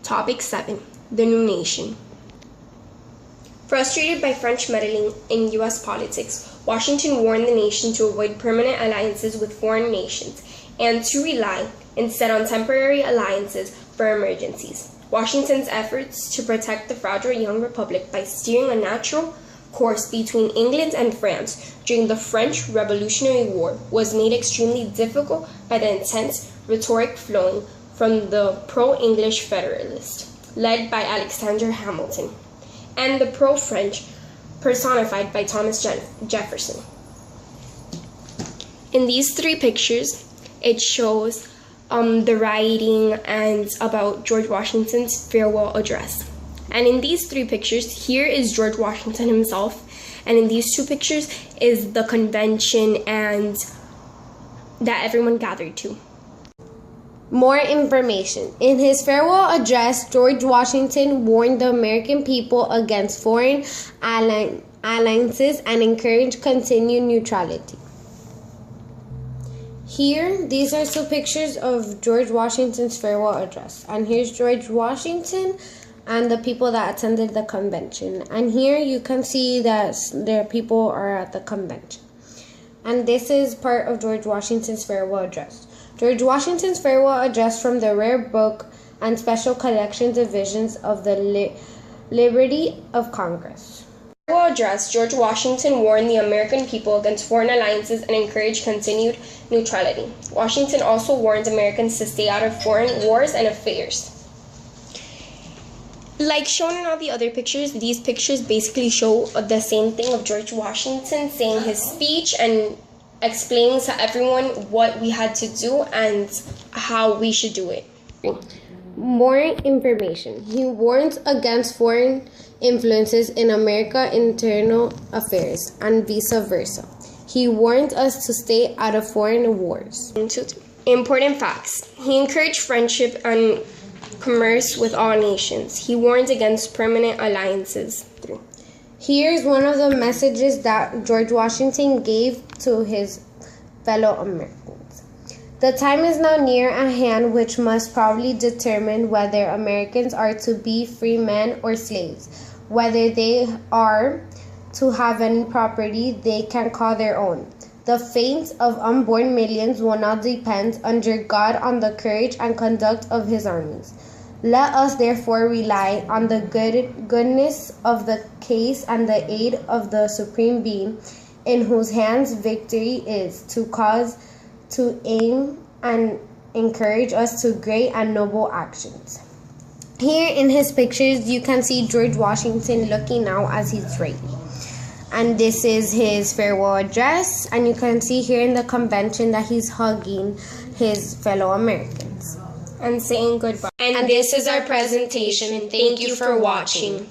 Topic 7. The New Nation. Frustrated by French meddling in U.S. politics, Washington warned the nation to avoid permanent alliances with foreign nations and to rely instead on temporary alliances for emergencies. Washington's efforts to protect the fragile young republic by steering a natural course between England and France during the French Revolutionary War was made extremely difficult by the intense rhetoric flowing from the pro-English Federalists, led by Alexander Hamilton, and the pro-French, personified by Thomas Jefferson. In these three pictures, it shows the writing and about George Washington's farewell address. And in these three pictures, here is George Washington himself, and in these two pictures is the convention and that everyone gathered to. More information. In his farewell address, George Washington warned the American people against foreign alliances and encouraged continued neutrality. Here, these are two pictures of George Washington's farewell address. And here's George Washington and the people that attended the convention. And here you can see that their people are at the convention. And this is part of George Washington's farewell address. George Washington's farewell address from the rare book and special collection divisions of the Library of Congress. In his farewell address, George Washington warned the American people against foreign alliances and encouraged continued neutrality. Washington also warned Americans to stay out of foreign wars and affairs. Like shown in all the other pictures, these pictures basically show the same thing of George Washington saying his speech and explaining to everyone what we had to do and how we should do it. More information. He warns against foreign influences in America's internal affairs and vice versa. He warned us to stay out of foreign wars. Important facts. He encouraged friendship and commerce with all nations. He warned against permanent alliances. Here's one of the messages that George Washington gave to his fellow Americans. The time is now near at hand which must probably determine whether Americans are to be free men or slaves, whether they are to have any property they can call their own. The fate of unborn millions will now depend under God on the courage and conduct of his armies. Let us therefore rely on the goodness of the case and the aid of the Supreme Being, in whose hands victory is, to aim and encourage us to great and noble actions. Here in his pictures, you can see George Washington looking out as he's writing. And this is his farewell address, and you can see here in the convention that he's hugging his fellow Americans and saying goodbye. And this is our presentation, and thank you for watching.